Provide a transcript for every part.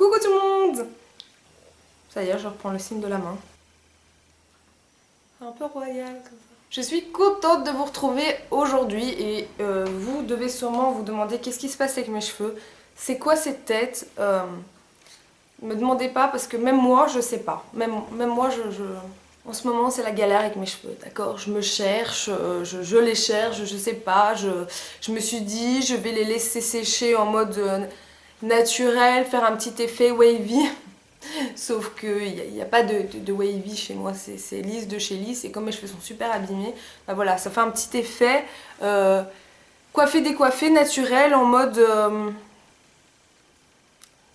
Coucou tout le monde. Ça y est, je reprends le signe de la main. Un peu royal comme ça. Je suis contente de vous retrouver aujourd'hui et vous devez sûrement vous demander qu'est-ce qui se passe avec mes cheveux. C'est quoi cette tête Me demandez pas parce que même moi je sais pas. Même moi en ce moment c'est la galère avec mes cheveux, d'accord. Je me cherche, je les cherche, je sais pas. Je me suis dit je vais les laisser sécher en mode naturel, faire un petit effet wavy. Sauf qu'il n'y a pas de wavy chez moi, c'est lisse de chez lisse et comme mes cheveux sont super abîmés, bah voilà, ça fait un petit effet coiffé décoiffé naturel en mode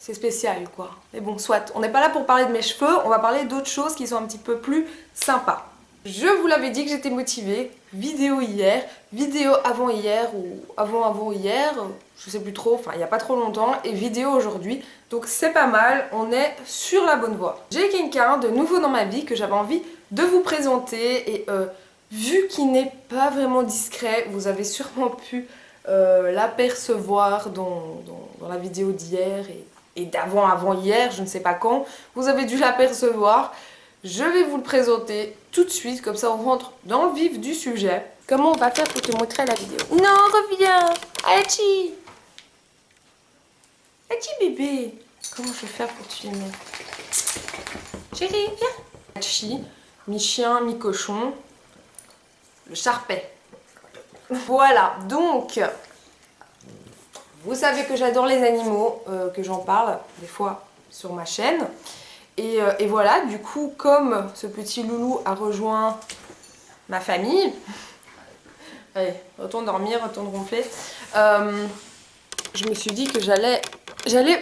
c'est spécial quoi. Mais bon, soit, on n'est pas là pour parler de mes cheveux, on va parler d'autres choses qui sont un petit peu plus sympas. Je vous l'avais dit que j'étais motivée, vidéo hier, vidéo avant-hier ou avant-avant-hier, je sais plus trop, enfin il n'y a pas trop longtemps, et vidéo aujourd'hui, donc c'est pas mal, on est sur la bonne voie. J'ai quelqu'un de nouveau dans ma vie que j'avais envie de vous présenter, et vu qu'il n'est pas vraiment discret, vous avez sûrement pu l'apercevoir dans la vidéo d'hier et d'avant-avant-hier, je ne sais pas quand, vous avez dû l'apercevoir. Je vais vous le présenter tout de suite, comme ça on rentre dans le vif du sujet. Comment on va faire pour te montrer la vidéo? Non, reviens! Hachi! Hachi bébé! Comment je vais faire pour te filmer? Chérie, viens! Hachi, mi-chien, mi-cochon, le Sharpei. Voilà, donc, vous savez que j'adore les animaux, que j'en parle des fois sur ma chaîne. Et voilà, du coup, comme ce petit loulou a rejoint ma famille, allez, retourne dormir, retourne ronfler, je me suis dit que j'allais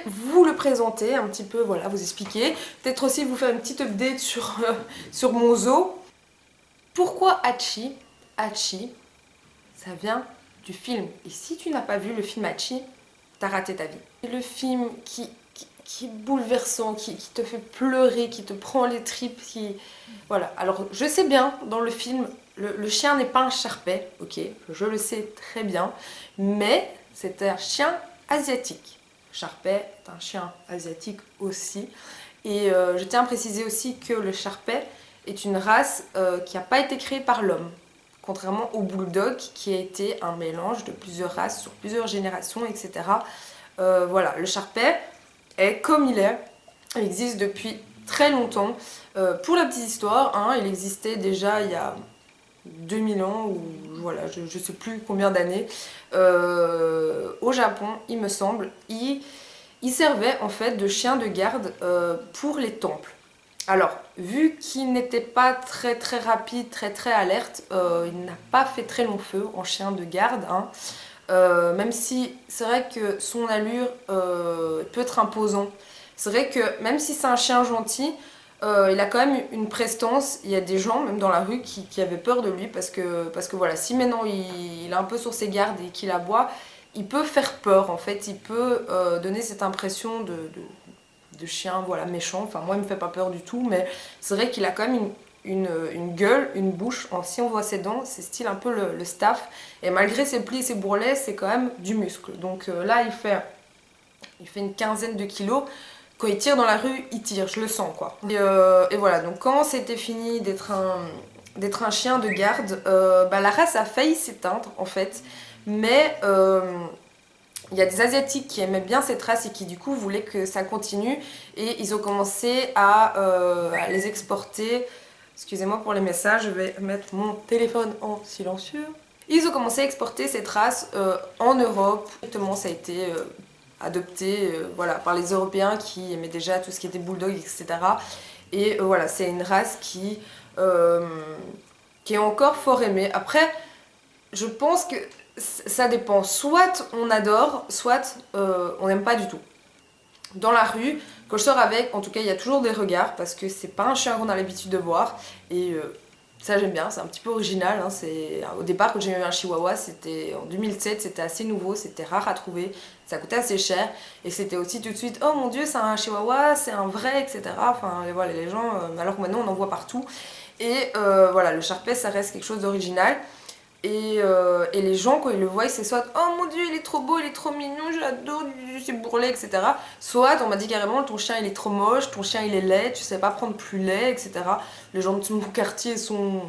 vous le présenter un petit peu, voilà, vous expliquer, peut-être aussi vous faire une petite update sur mon zoo. Pourquoi Hachi? Hachi, ça vient du film. Et si tu n'as pas vu le film Hachi, t'as raté ta vie. C'est le film qui est bouleversant, qui te fait pleurer, qui te prend les tripes, Voilà, alors je sais bien, dans le film, le chien n'est pas un Sharpei, ok, je le sais très bien, mais c'est un chien asiatique. Sharpei est un chien asiatique aussi, et je tiens à préciser aussi que le Sharpei est une race qui n'a pas été créée par l'homme, contrairement au Bulldog, qui a été un mélange de plusieurs races sur plusieurs générations, etc. Voilà, le Sharpei est comme il est, il existe depuis très longtemps. Pour la petite histoire, hein, il existait déjà il y a 2000 ans, ou voilà, je ne sais plus combien d'années, au Japon, il me semble. Il servait en fait de chien de garde pour les temples. Alors, vu qu'il n'était pas très rapide, très alerte, il n'a pas fait très long feu en chien de garde, hein. Même si c'est vrai que son allure peut être imposant. C'est vrai que même si c'est un chien gentil, il a quand même une prestance. Il y a des gens, même dans la rue, qui avaient peur de lui parce que voilà, si maintenant il est un peu sur ses gardes et qu'il aboie, il peut faire peur en fait. Il peut donner cette impression de chien, voilà, méchant. Enfin, moi, il me fait pas peur du tout, mais c'est vrai qu'il a quand même une gueule, une bouche. Si on voit ses dents, c'est style un peu le staff. Et malgré ses plis et ses bourrelets, c'est quand même du muscle. Donc là, il fait une quinzaine de kilos. Quand il tire dans la rue, il tire, je le sens quoi. Et voilà, donc quand c'était fini d'être un chien de garde, la race a failli s'éteindre en fait. Mais il y a des Asiatiques qui aimaient bien cette race et qui du coup voulaient que ça continue. Et ils ont commencé à les exporter. Excusez-moi pour les messages, je vais mettre mon téléphone en silencieux. Ils ont commencé à exporter cette race en Europe. Directement, ça a été adopté voilà, par les Européens qui aimaient déjà tout ce qui était bulldog, etc. Et voilà, c'est une race qui est encore fort aimée. Après, je pense que ça dépend. Soit on adore, soit on n'aime pas du tout. Dans la rue, quand je sors avec, en tout cas il y a toujours des regards parce que c'est pas un chien qu'on a l'habitude de voir et ça j'aime bien, c'est un petit peu original, hein. Au départ quand j'ai eu un chihuahua, c'était en 2007, c'était assez nouveau, c'était rare à trouver, ça coûtait assez cher et c'était aussi tout de suite oh mon dieu c'est un chihuahua, c'est un vrai, etc. Enfin voilà, les gens, alors que maintenant on en voit partout et voilà, le Sharpei ça reste quelque chose d'original. Et les gens quand ils le voient c'est soit oh mon dieu il est trop beau, il est trop mignon, j'adore, je suis bourrelé, etc. Soit on m'a dit carrément ton chien il est trop moche, ton chien il est laid, tu sais pas prendre plus laid, etc. Les gens de mon quartier sont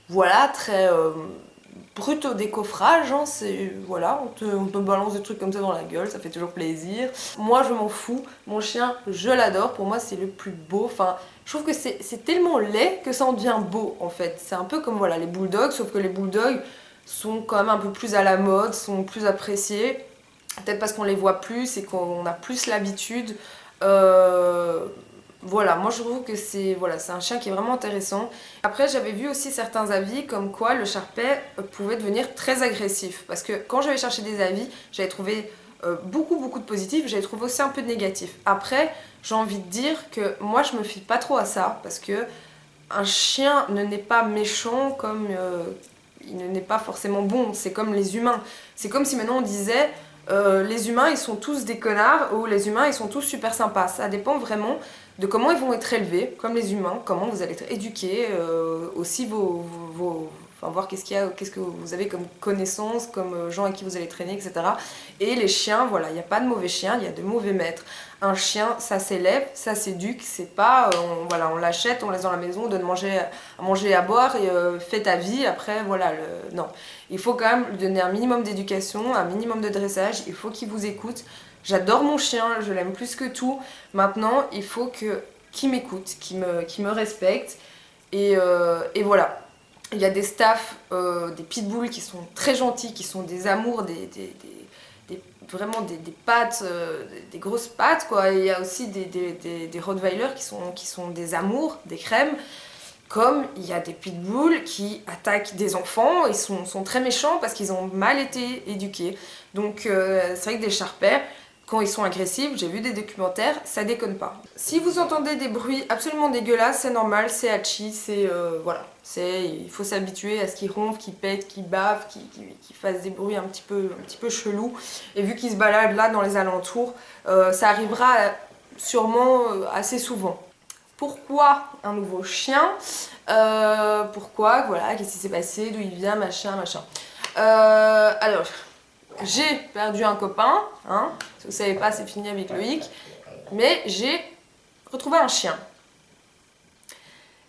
voilà très brut au décoffrage, hein, c'est voilà, on te balance des trucs comme ça dans la gueule, ça fait toujours plaisir. Moi je m'en fous, mon chien je l'adore, pour moi c'est le plus beau, enfin je trouve que c'est tellement laid que ça en devient beau en fait. C'est un peu comme voilà les bulldogs, sauf que les bulldogs sont quand même un peu plus à la mode, sont plus appréciés, peut-être parce qu'on les voit plus et qu'on a plus l'habitude. Voilà, moi je trouve que c'est voilà, un chien qui est vraiment intéressant. Après j'avais vu aussi certains avis comme quoi le Sharpei pouvait devenir très agressif. Parce que quand j'avais cherché des avis, j'avais trouvé beaucoup de positifs, j'avais trouvé aussi un peu de négatifs. Après, j'ai envie de dire que moi je me fie pas trop à ça. Parce que un chien ne n'est pas méchant comme il ne n'est pas forcément bon. C'est comme les humains. C'est comme si maintenant on disait les humains ils sont tous des connards ou les humains ils sont tous super sympas. Ça dépend vraiment de comment ils vont être élevés, comme les humains, comment vous allez être éduqués, aussi enfin, voir qu'est-ce que vous avez comme connaissances, comme gens avec qui vous allez traîner, etc. Et les chiens, voilà, il n'y a pas de mauvais chiens, il y a de mauvais maîtres. Un chien, ça s'élève, ça s'éduque, c'est pas, voilà, on l'achète, on laisse dans la maison, on donne à manger et à boire et fais ta vie, après, voilà, non. Il faut quand même lui donner un minimum d'éducation, un minimum de dressage, il faut qu'il vous écoute. J'adore mon chien, je l'aime plus que tout. Maintenant, il faut qu'il m'écoute, qu'il me respecte. Et voilà. Il y a des staffs, des pitbulls qui sont très gentils, qui sont des amours, vraiment des pattes, des grosses pattes, quoi. Et il y a aussi des Rottweilers qui sont des amours, des crèmes. Comme il y a des pitbulls qui attaquent des enfants, ils sont très méchants parce qu'ils ont mal été éduqués. Donc c'est vrai que des Sharpei, quand ils sont agressifs, j'ai vu des documentaires, ça déconne pas. Si vous entendez des bruits absolument dégueulasses, c'est normal, c'est Hachi, c'est voilà, il faut s'habituer à ce qu'ils ronflent, qu'ils pètent, qu'ils bavent, qu'ils fassent des bruits un petit peu chelous. Et vu qu'ils se baladent là dans les alentours, ça arrivera sûrement assez souvent. Pourquoi un nouveau chien Pourquoi, voilà, qu'est-ce qui s'est passé, d'où il vient, machin. Alors, j'ai perdu un copain, hein, si vous savez pas, c'est fini avec Loïc, mais j'ai retrouvé un chien.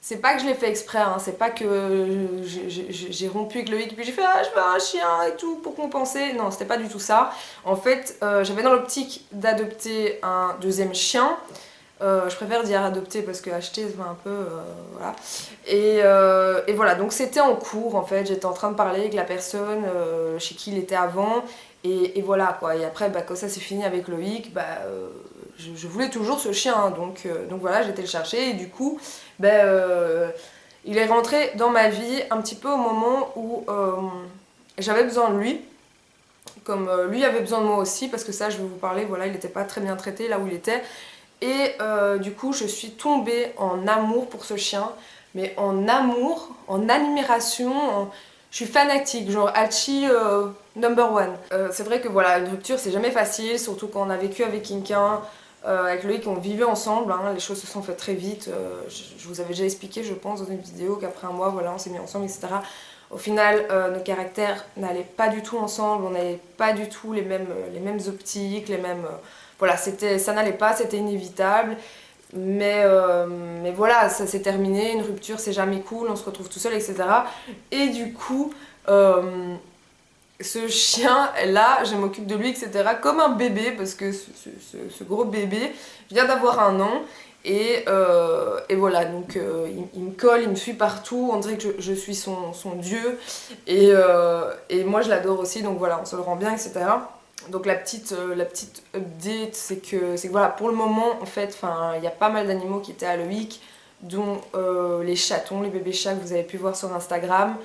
C'est pas que je l'ai fait exprès, hein, c'est pas que j'ai rompu avec Loïc puis j'ai fait ah je veux un chien et tout pour compenser. Non, c'était pas du tout ça. En fait, j'avais dans l'optique d'adopter un deuxième chien. Je préfère dire adopter parce que acheter ça va un peu voilà. Et voilà, donc c'était en cours en fait, j'étais en train de parler avec la personne chez qui il était avant et voilà quoi. Et après bah, quand ça s'est fini avec Loïc, bah, je voulais toujours ce chien, hein, donc voilà, j'étais le chercher et du coup bah, il est rentré dans ma vie un petit peu au moment où j'avais besoin de lui. Comme lui avait besoin de moi aussi, parce que ça je vais vous parler, voilà, il n'était pas très bien traité là où il était. Et du coup, je suis tombée en amour pour ce chien, mais en amour, en admiration, je suis fanatique, genre Hachi number one. C'est vrai que voilà, une rupture c'est jamais facile, surtout quand on a vécu avec quelqu'un, avec Loïc on vivait ensemble, hein, les choses se sont faites très vite. Je vous avais déjà expliqué, je pense, dans une vidéo qu'après un mois, voilà, on s'est mis ensemble, etc. Au final, nos caractères n'allaient pas du tout ensemble, on n'avait pas du tout les mêmes optiques, les mêmes... Voilà, ça n'allait pas, c'était inévitable, mais voilà, ça s'est terminé, une rupture c'est jamais cool, on se retrouve tout seul, etc. Et du coup, ce chien là, je m'occupe de lui, etc. comme un bébé, parce que ce gros bébé vient d'avoir 1 an, et voilà, donc il me colle, il me suit partout, on dirait que je suis son dieu, et moi je l'adore aussi, donc voilà, on se le rend bien, etc. Donc la petite update, c'est que voilà, pour le moment en fait, il y a pas mal d'animaux qui étaient à Loïc, dont les chatons, les bébés chats que vous avez pu voir sur Instagram,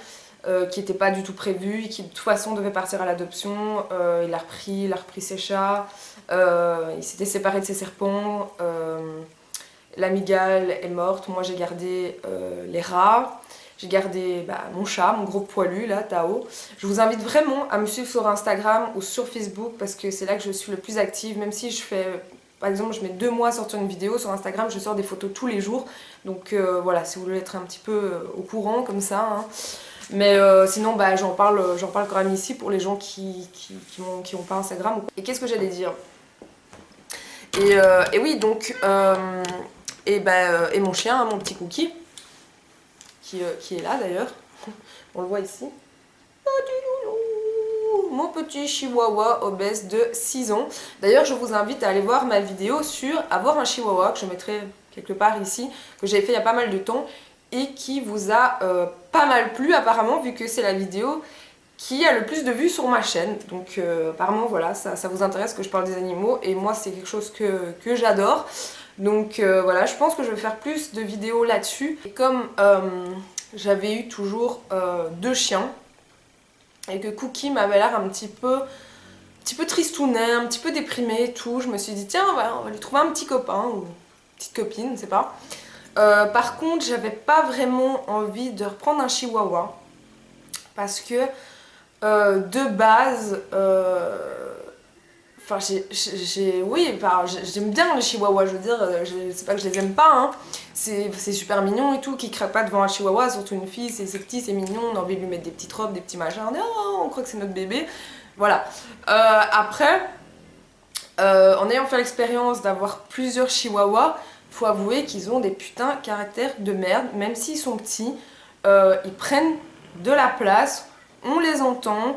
qui n'étaient pas du tout prévus et qui de toute façon devaient partir à l'adoption. Il a repris ses chats, il s'était séparé de ses serpents, l'amigale est morte, moi j'ai gardé les rats. J'ai gardé mon chat, mon gros poilu là, Tao. Je vous invite vraiment à me suivre sur Instagram ou sur Facebook parce que c'est là que je suis le plus active. Même si je fais, par exemple, je mets 2 mois à sortir une vidéo, sur Instagram je sors des photos tous les jours. Donc voilà, si vous voulez être un petit peu au courant comme ça. Hein. Mais sinon, bah, j'en parle quand même ici pour les gens qui ont pas Instagram. Et qu'est-ce que j'allais dire? Et oui, donc, et mon chien, mon petit Cookie, qui est là d'ailleurs, on le voit ici. Mon petit chihuahua obèse de 6 ans. D'ailleurs, je vous invite à aller voir ma vidéo sur avoir un chihuahua, que je mettrai quelque part ici, que j'avais fait il y a pas mal de temps, et qui vous a pas mal plu apparemment, vu que c'est la vidéo qui a le plus de vues sur ma chaîne. Donc apparemment voilà, ça vous intéresse que je parle des animaux, et moi c'est quelque chose que j'adore. Donc voilà, je pense que je vais faire plus de vidéos là-dessus. Et comme j'avais eu toujours 2 chiens, et que Cookie m'avait l'air un petit peu tristounet, un petit peu déprimé et tout, je me suis dit tiens, on va lui trouver un petit copain ou une petite copine, je sais pas. Par contre, j'avais pas vraiment envie de reprendre un chihuahua parce que de base, enfin j'aime bien les chihuahuas, je veux dire, c'est pas que je les aime pas, hein. C'est super mignon et tout, qui craque pas devant un chihuahua, surtout une fille, c'est petit, c'est mignon, on a envie de lui mettre des petites robes, des petits machins, on croit que c'est notre bébé, voilà. Après, en ayant fait l'expérience d'avoir plusieurs chihuahuas, faut avouer qu'ils ont des putains de caractères de merde, même s'ils sont petits, ils prennent de la place, on les entend.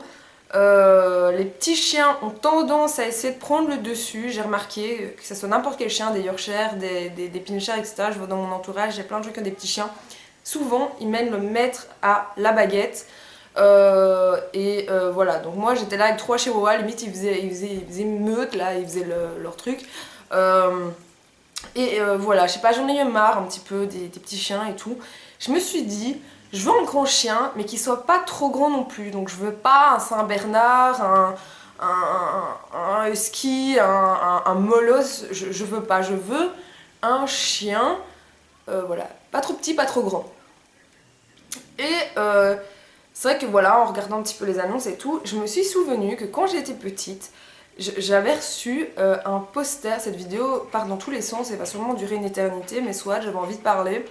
Les petits chiens ont tendance à essayer de prendre le dessus, j'ai remarqué, que ce soit n'importe quel chien, des Yorkshire, des Pinscher, etc. Je vois dans mon entourage, j'ai plein de gens qui ont des petits chiens. Souvent, ils mènent le maître à la baguette. Voilà, donc moi j'étais là avec 3 chihuahuas, limite ils faisaient meute, là, ils faisaient leur truc. Voilà, je sais pas, j'en ai eu marre un petit peu des petits chiens et tout. Je me suis dit, je veux un grand chien, mais qui soit pas trop grand non plus. Donc je veux pas un Saint-Bernard, un husky, un molosse, je veux pas. Je veux un chien, voilà, pas trop petit, pas trop grand. Et c'est vrai que voilà, en regardant un petit peu les annonces et tout, je me suis souvenu que quand j'étais petite, j'avais reçu un poster. Cette vidéo part dans tous les sens et va sûrement durer une éternité, mais soit, j'avais envie de parler.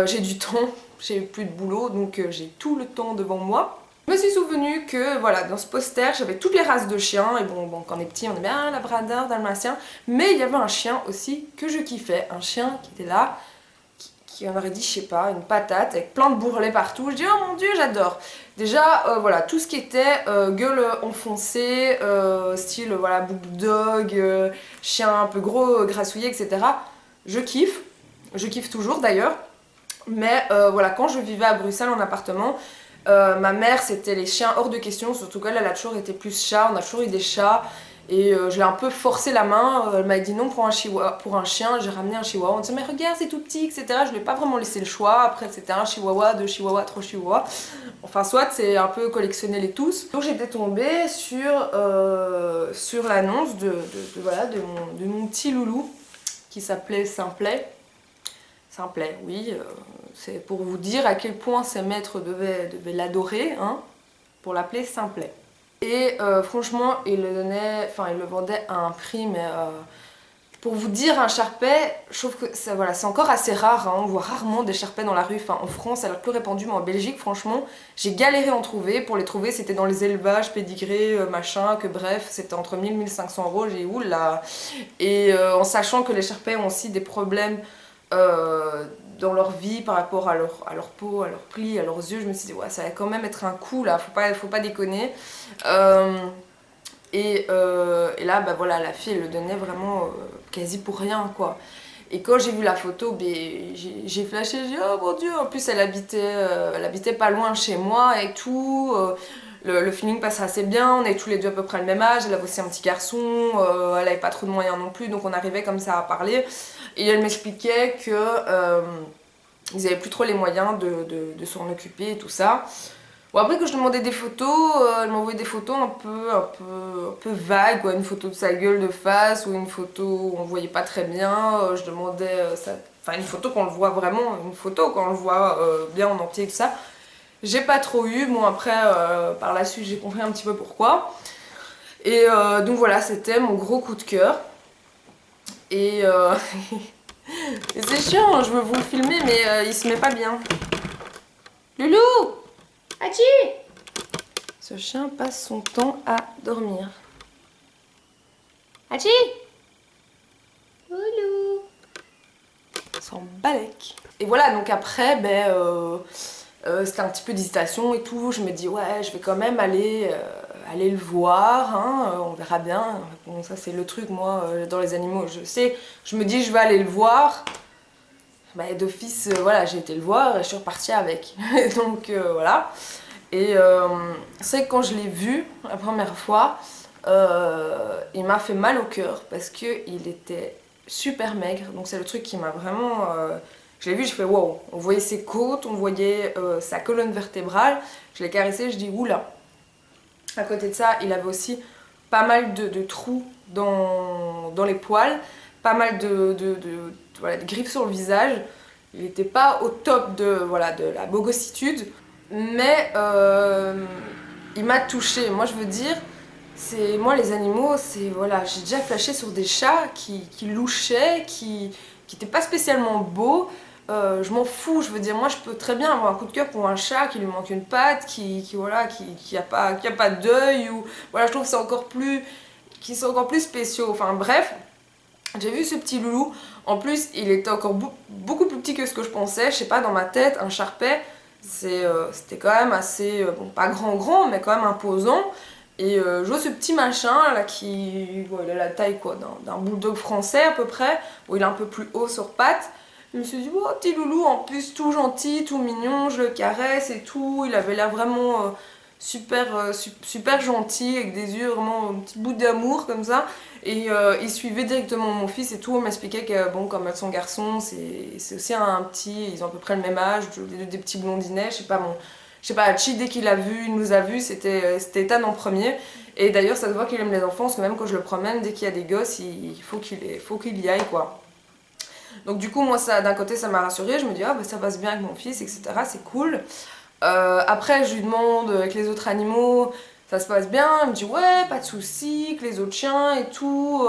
J'ai du temps, j'ai plus de boulot, donc j'ai tout le temps devant moi. Je me suis souvenu que voilà, dans ce poster, j'avais toutes les races de chiens, et bon quand on est petit, on est bien labrador, dalmatien, mais il y avait un chien aussi que je kiffais, un chien qui était là, qui en aurait dit, je sais pas, une patate avec plein de bourrelets partout. Je dis oh mon dieu, j'adore. Déjà voilà, tout ce qui était gueule enfoncée, style voilà bulldog, chien un peu gros, grassouillé, etc. Je kiffe toujours d'ailleurs. Mais voilà, quand je vivais à Bruxelles en appartement, ma mère c'était les chiens hors de question, surtout qu'elle a toujours été plus chat, on a toujours eu des chats. Et je l'ai un peu forcé la main, elle m'a dit non pour un chien, j'ai ramené un chihuahua, on me disait mais regarde c'est tout petit, etc. Je lui ai pas vraiment laissé le choix, après c'était un chihuahua, 2 chihuahuas, 3 chihuahuas. Enfin soit c'est un peu collectionner les tous. Donc j'étais tombée sur l'annonce de mon petit loulou qui s'appelait Simplet. Simplet, oui, c'est pour vous dire à quel point ses maîtres devaient l'adorer, hein, pour l'appeler Simplet. Et franchement, il le vendait à un prix, mais pour vous dire, un Sharpei, je trouve que c'est encore assez rare, hein, on voit rarement des Sharpeis dans la rue, enfin en France, ça a l'air plus répandu, mais en Belgique, franchement, j'ai galéré à en trouver. Pour les trouver, c'était dans les élevages, pédigrés, machin, que bref, c'était entre 1000 et 1500 €, j'ai oula. Et en sachant que les Sharpeis ont aussi des problèmes dans leur vie par rapport à leur peau, à leurs plis, à leurs yeux, je me suis dit ouais ça va quand même être un coup là, faut pas déconner. Et là bah voilà, la fille elle le donnait vraiment quasi pour rien quoi. Et quand j'ai vu la photo, j'ai flashé, j'ai dit oh mon dieu, en plus elle habitait pas loin de chez moi et tout. Le feeling passait assez bien, on est tous les deux à peu près le même âge, elle avait aussi un petit garçon, elle avait pas trop de moyens non plus, donc on arrivait comme ça à parler. Et elle m'expliquait que ils avaient plus trop les moyens de s'en occuper et tout ça. Bon après quand je demandais des photos, elle m'envoyait des photos un peu vagues, quoi. Une photo de sa gueule de face ou une photo où on voyait pas très bien. Je demandais une photo qu'on le voit vraiment, une photo quand on le voit bien en entier et tout ça. J'ai pas trop eu, bon après par la suite j'ai compris un petit peu pourquoi. Et donc voilà, c'était mon gros coup de cœur. Et c'est chiant, je veux vous filmer mais il se met pas bien. Loulou! Hachi! Ce chien passe son temps à dormir. Hachi! Loulou! S'en balèque. Et voilà, donc après, c'était un petit peu d'hésitation et tout. Je me dis, ouais, je vais quand même aller le voir, hein, on verra bien. Bon, ça c'est le truc, moi, dans les animaux, je sais. Je me dis, je vais aller le voir. Bah, d'office, voilà, j'ai été le voir et je suis repartie avec. Donc voilà. Et c'est que quand je l'ai vu la première fois, il m'a fait mal au cœur parce qu'il était super maigre. Donc c'est le truc qui m'a vraiment... je l'ai vu, je fais wow. On voyait ses côtes, on voyait sa colonne vertébrale. Je l'ai caressé, je dis oula. À côté de ça, il avait aussi pas mal de trous dans les poils, pas mal voilà, de griffes sur le visage. Il n'était pas au top voilà, de la bogossitude, mais il m'a touchée. Moi, je veux dire, moi les animaux, c'est voilà, j'ai déjà flashé sur des chats qui louchaient, qui n'étaient pas spécialement beaux. Je m'en fous, je veux dire, moi je peux très bien avoir un coup de cœur pour un chat qui lui manque une patte, voilà, qui a pas d'œil, ou voilà, je trouve que c'est encore plus, qui sont encore plus spéciaux. Enfin bref, j'ai vu ce petit loulou. En plus, il était encore beaucoup plus petit que ce que je pensais. Je sais pas, dans ma tête, un Sharpei, c'était quand même assez, bon, pas grand, mais quand même imposant. Et je vois ce petit machin là bon, il a la taille quoi d'un bulldog français à peu près. Bon, il est un peu plus haut sur pattes. Je me suis dit, oh petit loulou, en plus tout gentil, tout mignon, je le caresse et tout. Il avait l'air vraiment super gentil, avec des yeux vraiment un petit bout d'amour comme ça. Et il suivait directement mon fils et tout. On m'expliquait que bon, comme son garçon, c'est aussi un petit, ils ont à peu près le même âge, des petits blondinets, je sais pas, Hachi, dès qu'il nous a vus, c'était Ethan en premier. Et d'ailleurs, ça se voit qu'il aime les enfants, parce que même quand je le promène, dès qu'il y a des gosses, il faut qu'il y aille, quoi. Donc du coup, moi, d'un côté, ça m'a rassurée. Je me dis, ah, bah, ça passe bien avec mon fils, etc. C'est cool. Après, je lui demande, avec les autres animaux, ça se passe bien? Il me dit, ouais, pas de soucis, que les autres chiens et tout.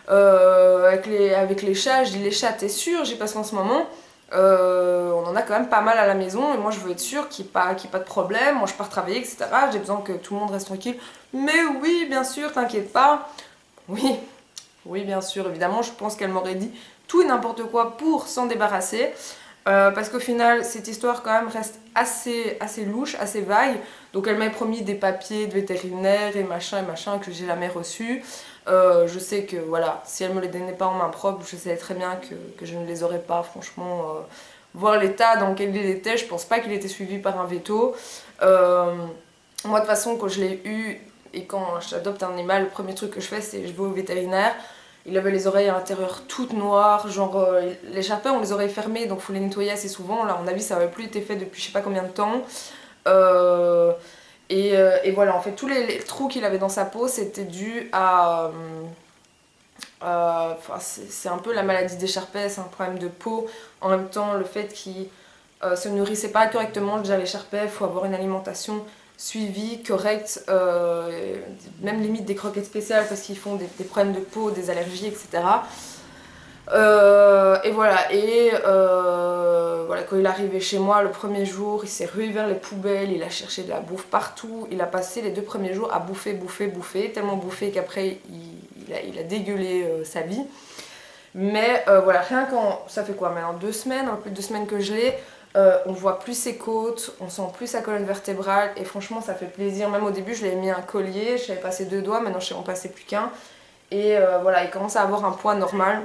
Avec les chats, je dis, les chats, t'es sûr? J'ai parce qu'en ce moment... on en a quand même pas mal à la maison et moi je veux être sûre qu'il n'y ait pas de problème. Moi je pars travailler, etc. J'ai besoin que tout le monde reste tranquille. Mais oui, bien sûr, t'inquiète pas. Oui, oui, bien sûr, évidemment, je pense qu'elle m'aurait dit tout et n'importe quoi pour s'en débarrasser. Parce qu'au final, cette histoire quand même reste assez louche, assez vague. Donc elle m'a promis des papiers de vétérinaire et machin que j'ai jamais reçus. Je sais que voilà, si elle me les donnait pas en main propre, je savais très bien que je ne les aurais pas, franchement. Voir l'état dans lequel il était, je pense pas qu'il était suivi par un veto. Moi de toute façon, quand je l'ai eu et quand j'adopte un animal, le premier truc que je fais, c'est je vais au vétérinaire. Il avait les oreilles à l'intérieur toutes noires, genre les Sharpei ont les oreilles fermées, donc il faut les nettoyer assez souvent. Là, à mon avis, ça n'avait plus été fait depuis je sais pas combien de temps. Et voilà, en fait, tous les trous qu'il avait dans sa peau, c'était dû à... c'est un peu la maladie des Sharpei, c'est un problème de peau. En même temps, le fait qu'ils se nourrissaient pas correctement, déjà les Sharpei, il faut avoir une alimentation suivie, correcte, même limite des croquettes spéciales parce qu'ils font des problèmes de peau, des allergies, etc. Et voilà, quand il est arrivé chez moi le premier jour, il s'est rué vers les poubelles, il a cherché de la bouffe partout. Il a passé les 2 premiers jours à bouffer, tellement bouffer qu'après il a dégueulé sa vie. Mais voilà, rien quand ça fait quoi maintenant 2 semaines, un peu plus de 2 semaines que je l'ai, on voit plus ses côtes, on sent plus sa colonne vertébrale et franchement ça fait plaisir. Même au début je lui ai mis un collier, je l'avais passé 2 doigts, maintenant je sais en passer plus qu'un. Et voilà, il commence à avoir un poids normal.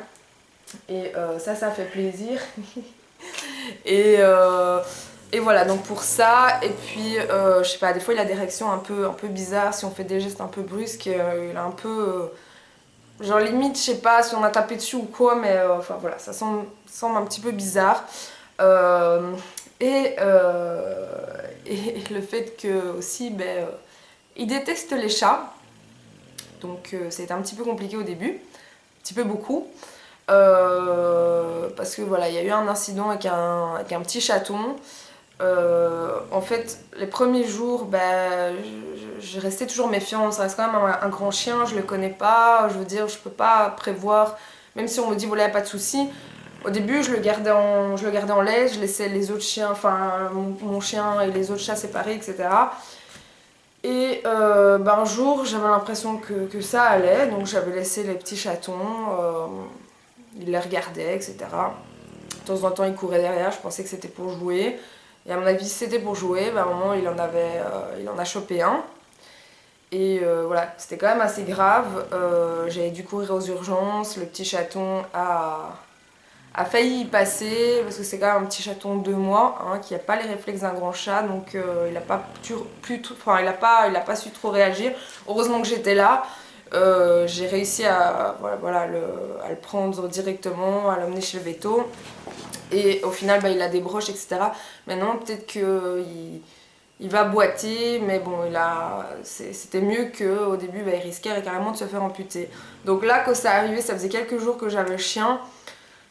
Et ça fait plaisir. et voilà, donc pour ça. Et puis, je sais pas, des fois il a des réactions un peu bizarres. Si on fait des gestes un peu brusques, il a un peu... genre limite, je sais pas si on a tapé dessus ou quoi, mais enfin voilà, ça semble un petit peu bizarre. Et le fait que aussi, il déteste les chats. Donc c'était un petit peu compliqué au début. Un petit peu beaucoup. Parce que voilà, il y a eu un incident avec un petit chaton. En fait, les premiers jours, je restais toujours méfiante. Ça reste quand même un grand chien, je le connais pas. Je veux dire, je peux pas prévoir, même si on me dit voilà, y a pas de souci. Au début, je le gardais en laisse, je laissais les autres chiens, enfin mon chien et les autres chats séparés, etc. Et un jour, j'avais l'impression que ça allait, donc j'avais laissé les petits chatons, il les regardait, etc. De temps en temps, il courait derrière, je pensais que c'était pour jouer. Et à mon avis, si c'était pour jouer, à un moment, il en a chopé un. Et voilà, c'était quand même assez grave. J'avais dû courir aux urgences, le petit chaton a failli y passer, parce que c'est quand même un petit chaton de 2 mois, hein, qui n'a pas les réflexes d'un grand chat, donc il n'a pas, il a pas su trop réagir. Heureusement que j'étais là. J'ai réussi à le prendre directement, à l'emmener chez le veto. Et au final, il a des broches, etc. Maintenant, peut-être qu'il va boiter, mais bon, c'était mieux qu'au début, il risquait carrément de se faire amputer. Donc là, quand ça arrivait, ça faisait quelques jours que j'avais le chien.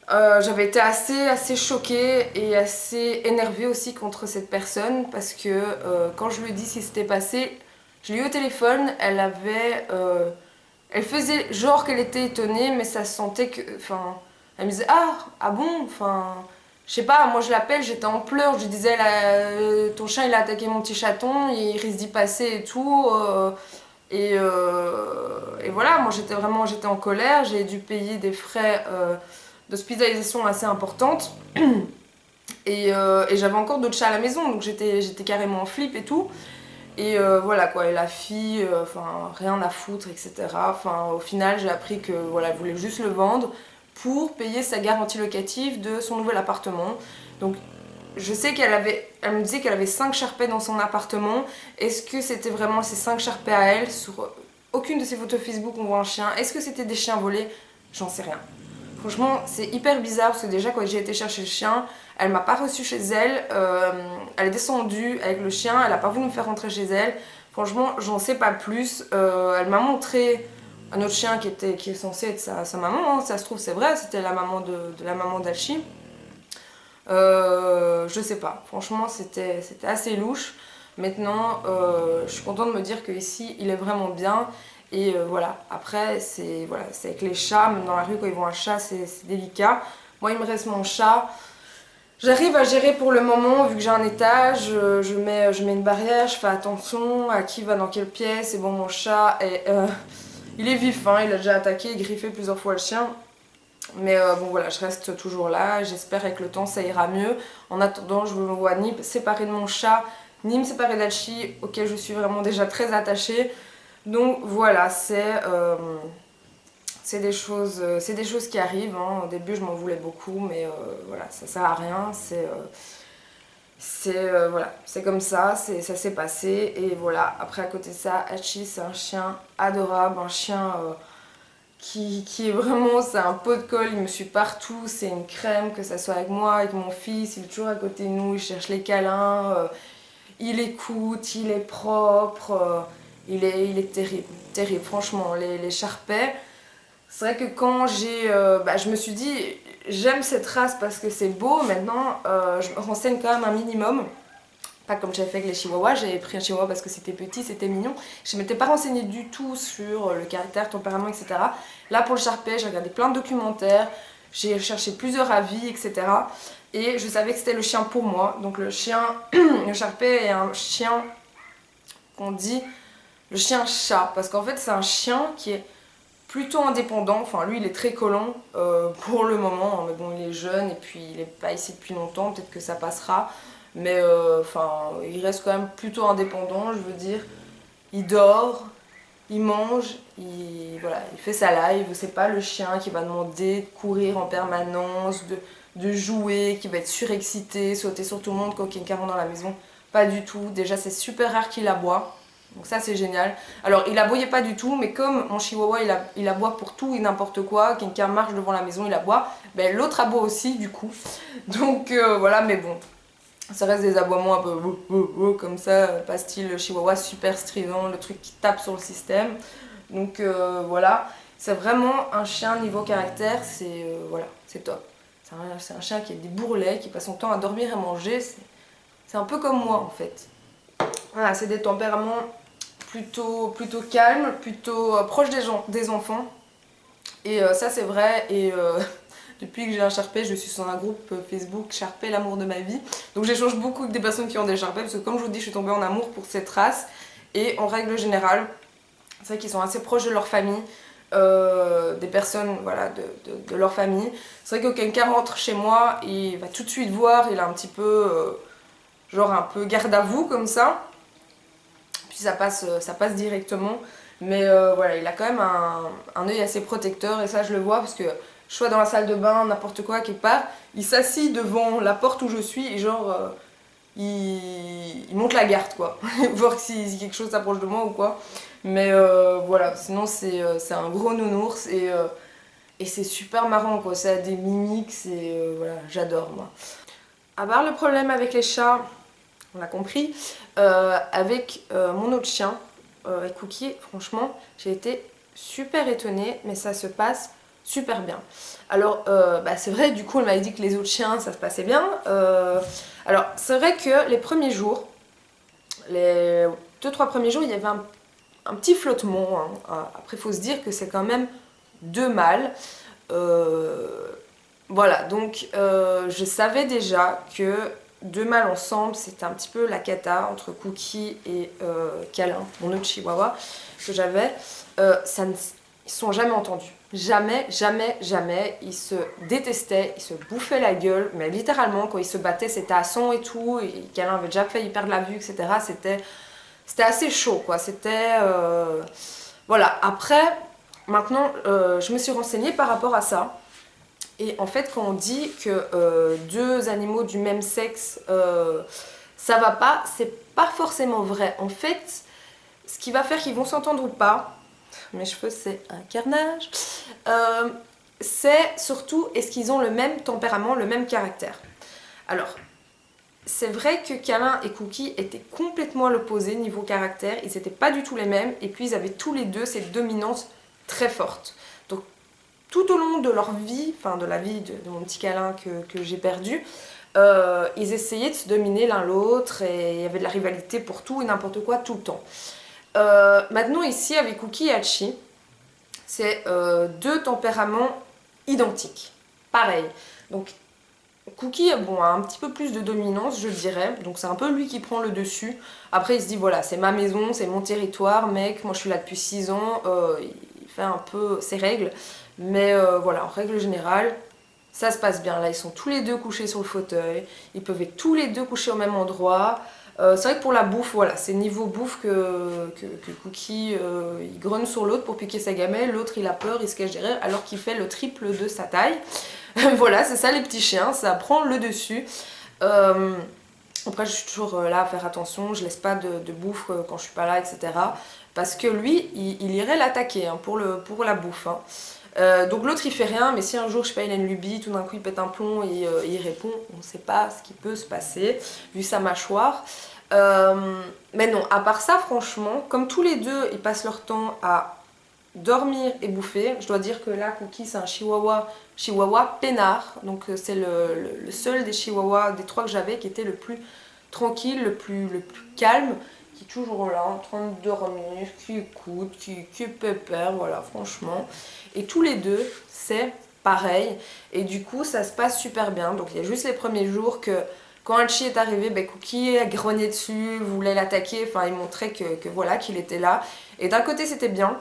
J'avais été assez choquée et assez énervée aussi contre cette personne parce que quand je lui ai dit ce qui s'était passé, je l'ai eu au téléphone, elle faisait genre qu'elle était étonnée, mais ça se sentait que, enfin, elle me disait ah bon, enfin, je sais pas, moi je l'appelle, j'étais en pleurs, je lui disais ton chien il a attaqué mon petit chaton, il risque d'y passer et tout. Et voilà, moi j'étais en colère, j'ai dû payer des frais d'hospitalisation assez importantes. Et j'avais encore d'autres chats à la maison, donc j'étais carrément en flip et tout. Et voilà quoi, et la fille, enfin rien à foutre, etc. Enfin au final j'ai appris que voilà, elle voulait juste le vendre pour payer sa garantie locative de son nouvel appartement. Donc je sais elle me disait qu'elle avait 5 Sharpei dans son appartement. Est-ce que c'était vraiment ces 5 Sharpei à elle? Sur aucune de ses photos Facebook on voit un chien. Est-ce que c'était des chiens volés? J'en sais rien. Franchement, c'est hyper bizarre parce que déjà quand j'ai été chercher le chien, elle m'a pas reçu chez elle. Elle est descendue avec le chien, elle a pas voulu me faire rentrer chez elle. Franchement, j'en sais pas plus. Elle m'a montré un autre chien qui est censé être sa maman. Hein. Ça se trouve, c'est vrai, c'était la maman de la maman d'Alchi. Je sais pas. Franchement, c'était assez louche. Maintenant, je suis contente de me dire qu'ici, il est vraiment bien. Et voilà, après, c'est avec les chats, même dans la rue, quand ils voient un chat, c'est délicat. Moi, il me reste mon chat. J'arrive à gérer pour le moment, vu que j'ai un étage, je mets une barrière, je fais attention à qui va dans quelle pièce. Et bon, mon chat, il est vif, hein, il a déjà attaqué et griffé plusieurs fois le chien. Mais bon voilà, je reste toujours là, j'espère qu'avec le temps ça ira mieux. En attendant, je me vois ni séparée de mon chat, ni me séparer d'Alchi, auquel je suis vraiment déjà très attachée. Donc voilà, c'est des choses qui arrivent. Hein. Au début, je m'en voulais beaucoup, mais voilà, ça sert à rien. Voilà, c'est comme ça, ça s'est passé. Et voilà, après à côté de ça, Hachi, c'est un chien adorable, un chien qui est vraiment, c'est un pot de colle, il me suit partout, c'est une crème, que ça soit avec moi, avec mon fils, il est toujours à côté de nous, il cherche les câlins, il écoute, il est propre. Il est terrible, terrible, franchement, les Sharpei. C'est vrai que quand je me suis dit, j'aime cette race parce que c'est beau, maintenant je me renseigne quand même un minimum. Pas comme j'avais fait avec les chihuahuas, j'avais pris un chihuahua parce que c'était petit, c'était mignon. Je ne m'étais pas renseignée du tout sur le caractère, tempérament, etc. Là pour le Sharpei, j'ai regardé plein de documentaires, j'ai cherché plusieurs avis, etc. Et je savais que c'était le chien pour moi. Donc le Sharpei est un chien qu'on dit le chien-chat, parce qu'en fait c'est un chien qui est plutôt indépendant, enfin lui il est très collant pour le moment, hein, mais bon il est jeune et puis il est pas ici depuis longtemps, peut-être que ça passera, mais il reste quand même plutôt indépendant, je veux dire, il dort, il mange, il fait sa life, c'est pas le chien qui va demander de courir en permanence, de jouer, qui va être surexcité, sauter sur tout le monde quand quelqu'un rentre dans la maison, pas du tout, déjà c'est super rare qu'il aboie. Donc ça c'est génial. Alors il aboyait pas du tout, mais comme mon chihuahua il aboie pour tout et n'importe quoi, quelqu'un marche devant la maison, il aboie, ben l'autre aboie aussi du coup. Donc voilà, mais bon, ça reste des aboiements un peu comme ça, pas style chihuahua super strident, le truc qui tape sur le système. Donc voilà, c'est vraiment un chien niveau caractère, c'est top. C'est un chien qui a des bourrelets, qui passe son temps à dormir et manger, c'est un peu comme moi en fait. Voilà, c'est des tempéraments plutôt calmes, plutôt proches des enfants. Et ça c'est vrai. Et Depuis que j'ai un Sharpei, je suis sur un groupe Facebook Sharpei l'amour de ma vie. Donc j'échange beaucoup avec des personnes qui ont des Sharpei parce que comme je vous dis, je suis tombée en amour pour cette race. Et en règle générale, c'est vrai qu'ils sont assez proches de leur famille. Des personnes voilà, de leur famille. C'est vrai que quelqu'un rentre chez moi, il va tout de suite voir, il a un petit peu, genre un peu garde à vous comme ça. Puis ça passe directement. Mais voilà, il a quand même un œil assez protecteur et ça je le vois parce que je sois dans la salle de bain, n'importe quoi, quelque part, il s'assit devant la porte où je suis et genre il monte la garde quoi, voir si quelque chose s'approche de moi ou quoi. Mais voilà, sinon c'est un gros nounours et c'est super marrant quoi, ça a des mimiques, voilà, j'adore moi. À part le problème avec les chats, on l'a compris, avec mon autre chien, avec Cookie, franchement, j'ai été super étonnée, mais ça se passe super bien. Alors, c'est vrai, du coup, elle m'avait dit que les autres chiens, ça se passait bien. Alors, c'est vrai que les premiers jours, les 2-3 premiers jours, il y avait un petit flottement. Hein. Après, il faut se dire que c'est quand même 2 mâles. Voilà, donc je savais déjà que 2 mâles ensemble, c'était un petit peu la cata entre Cookie et Câlin, mon autre chihuahua que j'avais. Ils se sont jamais entendus. Jamais, jamais, jamais. Ils se détestaient, ils se bouffaient la gueule, mais littéralement, quand ils se battaient, c'était à sang et tout. Et Câlin avait déjà failli perdre la vue, etc. C'était assez chaud, quoi. C'était... Voilà, après, maintenant, je me suis renseignée par rapport à ça. Et en fait, quand on dit que 2 animaux du même sexe, ça va pas, c'est pas forcément vrai. En fait, ce qui va faire qu'ils vont s'entendre ou pas, mes cheveux c'est un carnage, c'est surtout est-ce qu'ils ont le même tempérament, le même caractère. Alors, c'est vrai que Câlin et Cookie étaient complètement à l'opposé niveau caractère, ils n'étaient pas du tout les mêmes, et puis ils avaient tous les deux cette dominance très forte. Donc, tout au long de leur vie, enfin de la vie de mon petit Câlin que j'ai perdu, ils essayaient de se dominer l'un l'autre et il y avait de la rivalité pour tout et n'importe quoi tout le temps. Maintenant ici avec Cookie et Hachi, c'est 2 tempéraments identiques, pareil. Donc Cookie bon, a un petit peu plus de dominance je dirais, donc c'est un peu lui qui prend le dessus. Après il se dit voilà c'est ma maison, c'est mon territoire mec, moi je suis là depuis 6 ans, il fait un peu ses règles. Mais voilà, en règle générale, ça se passe bien. Là, ils sont tous les deux couchés sur le fauteuil. Ils peuvent être tous les deux couchés au même endroit. C'est vrai que pour la bouffe, voilà, c'est niveau bouffe que Cookie, il grogne sur l'autre pour piquer sa gamelle. L'autre, il a peur, il se cache derrière, alors qu'il fait le triple de sa taille. Voilà, c'est ça les petits chiens, ça prend le dessus. Après, je suis toujours là à faire attention. Je laisse pas de bouffe quand je suis pas là, etc. Parce que lui, il irait l'attaquer hein, pour la bouffe. Hein. Donc l'autre il fait rien, mais si un jour je sais pas il a une lubie, tout d'un coup il pète un plomb et il répond, on ne sait pas ce qui peut se passer vu sa mâchoire. Mais non, à part ça franchement, comme tous les deux ils passent leur temps à dormir et bouffer, je dois dire que là Cookie c'est un chihuahua peinard, donc c'est le seul des chihuahuas, des 3 que j'avais qui était le plus tranquille, le plus calme, qui est toujours là en train de dormir, qui écoute, qui est pépère, voilà franchement. Et tous les deux, c'est pareil. Et du coup, ça se passe super bien. Donc il y a juste les premiers jours que quand Hachi est arrivé, Cookie a grogné dessus, voulait l'attaquer, enfin il montrait que voilà, qu'il était là. Et d'un côté c'était bien,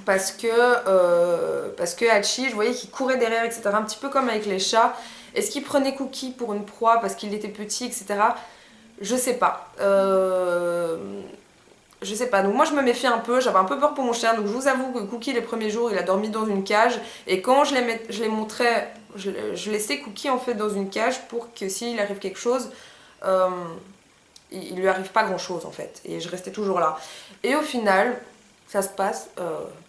parce que Hachi, je voyais qu'il courait derrière, etc. Un petit peu comme avec les chats. Est-ce qu'il prenait Cookie pour une proie parce qu'il était petit, etc. Je sais pas. Je sais pas, donc moi je me méfie un peu, j'avais un peu peur pour mon chien, donc je vous avoue que Cookie les premiers jours il a dormi dans une cage et quand je les montrais, je laissais Cookie en fait dans une cage pour que s'il arrive quelque chose, il lui arrive pas grand chose en fait et je restais toujours là. Et au final, ça se passe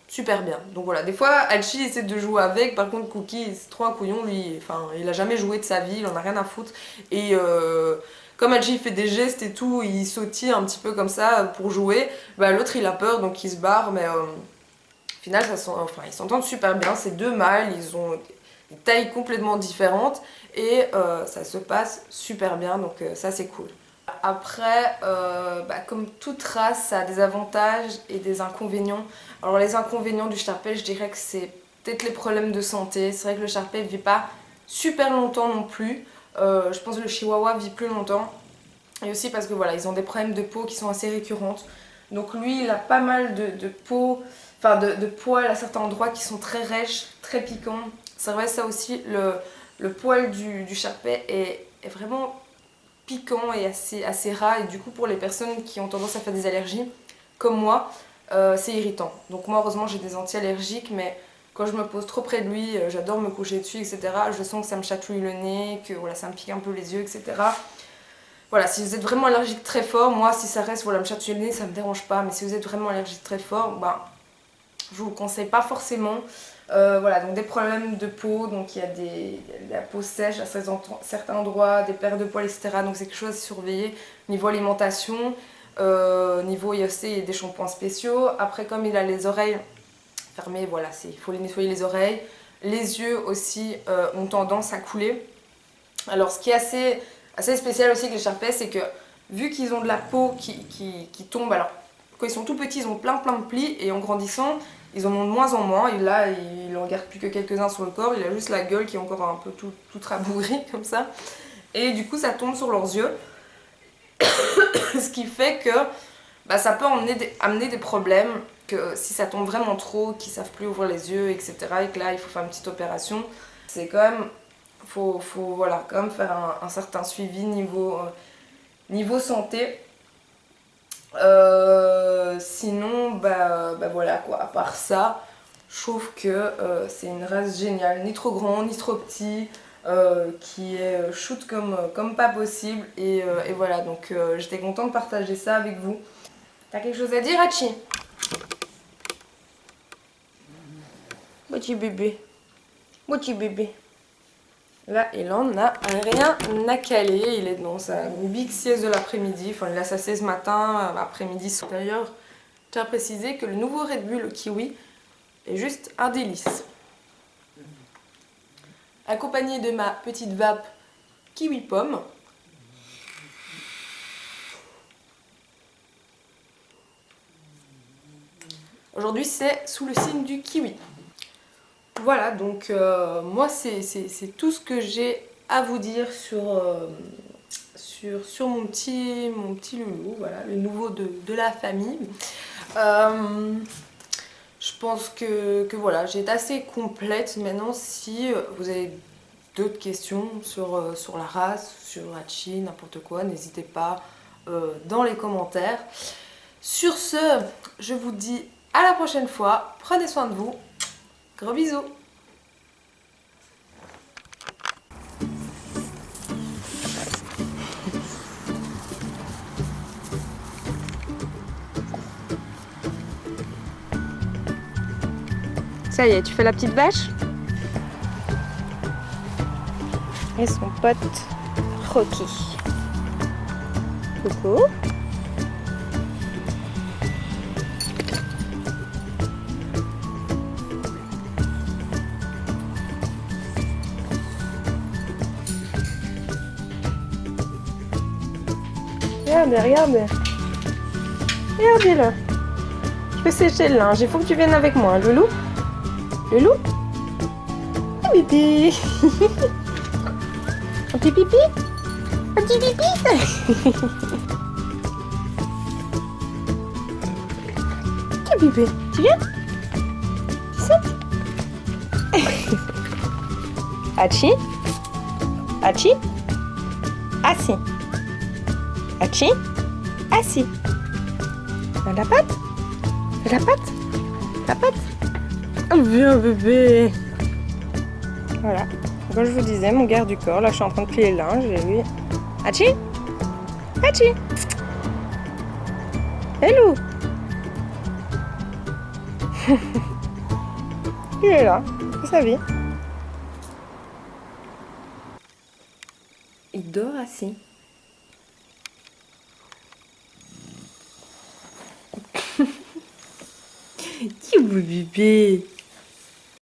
super bien. Donc voilà, des fois Hachi essaie de jouer avec, par contre Cookie c'est trop un couillon lui, enfin il a jamais joué de sa vie, il en a rien à foutre et comme Hachi fait des gestes et tout, il sautille un petit peu comme ça pour jouer, l'autre il a peur donc il se barre, mais au final ils s'entendent super bien, c'est 2 mâles, ils ont des tailles complètement différentes et ça se passe super bien, donc ça c'est cool. Après, comme toute race, ça a des avantages et des inconvénients. Alors les inconvénients du Sharpei, je dirais que c'est peut-être les problèmes de santé. C'est vrai que le Shar-Pei ne vit pas super longtemps non plus. Je pense que le Chihuahua vit plus longtemps. Et aussi parce que voilà, ils ont des problèmes de peau qui sont assez récurrentes. Donc lui, il a pas mal de peau, enfin de poils à certains endroits qui sont très rêches, très piquants. C'est vrai, ça aussi, le poil du Shar-Pei est vraiment piquant et assez ras. Et du coup, pour les personnes qui ont tendance à faire des allergies, comme moi, c'est irritant. Donc moi, heureusement, j'ai des anti-allergiques, mais quand je me pose trop près de lui, j'adore me coucher dessus, etc. Je sens que ça me chatouille le nez, que voilà, ça me pique un peu les yeux, etc. Voilà, si vous êtes vraiment allergique très fort, moi si ça reste, voilà, me chatouiller le nez, ça me dérange pas. Mais si vous êtes vraiment allergique très fort, ben, je vous le conseille pas forcément. Voilà, donc des problèmes de peau, donc il y a la peau sèche à certains endroits, des pertes de poils, etc. Donc c'est quelque chose à surveiller. Niveau alimentation, niveau il y a aussi des shampoings spéciaux. Après, comme il a les oreilles fermées, voilà, il faut les nettoyer les oreilles. Les yeux aussi ont tendance à couler. Alors ce qui est assez spécial aussi avec les Shar-Pei, c'est que vu qu'ils ont de la peau qui tombe, alors quand ils sont tout petits, ils ont plein de plis, et en grandissant, ils en ont de moins en moins. Et là, il en garde plus que quelques-uns sur le corps, il a juste la gueule qui est encore un peu toute rabougrie comme ça. Et du coup, ça tombe sur leurs yeux. Ce qui fait que bah, ça peut amener des problèmes, que si ça tombe vraiment trop, qu'ils savent plus ouvrir les yeux, etc. Et que là, il faut faire une petite opération. C'est quand même... faut voilà, quand même faire un certain suivi niveau santé. Sinon, bah voilà quoi, à part ça, je trouve que c'est une race géniale, ni trop grand, ni trop petit, qui est shoot comme pas possible. Et voilà, donc j'étais contente de partager ça avec vous. T'as quelque chose à dire, Hachi? Petit bébé. Petit bébé. Là, il en a rien à caler. Il est dans sa big sieste de l'après-midi. Enfin, il a sa sieste matin, après-midi. D'ailleurs, je tiens à préciser que le nouveau Red Bull au kiwi est juste un délice. Accompagné de ma petite vape kiwi pomme. Aujourd'hui, c'est sous le signe du kiwi. Voilà, donc moi, c'est tout ce que j'ai à vous dire sur mon petit loulou, voilà, le nouveau de la famille. Je pense que voilà, j'ai été assez complète. Maintenant, si vous avez d'autres questions sur la race, sur Hachi, n'importe quoi, n'hésitez pas dans les commentaires. Sur ce, je vous dis à la prochaine fois. Prenez soin de vous. Gros bisous. Ça y est, tu fais la petite vache? Et son pote Rocky. Coucou. Regardez. Regardez-le. Je peux sécher le linge. Il faut que tu viennes avec moi, Loulou. Loulou? Ah, bébé. Un petit pipi? Un petit pipi? Tiens, bébé. Tu viens? Tu sautes? Hachi? Hachi? Assis. Hachi? Assis. La patte? La patte? La patte? Oh, viens, bébé. Voilà. Comme je vous disais, mon garde du corps. Là, je suis en train de plier le linge et lui... Hachi? Hachi? Hello. Il est là. C'est sa vie. Il dort assis. Qui est beau bébé.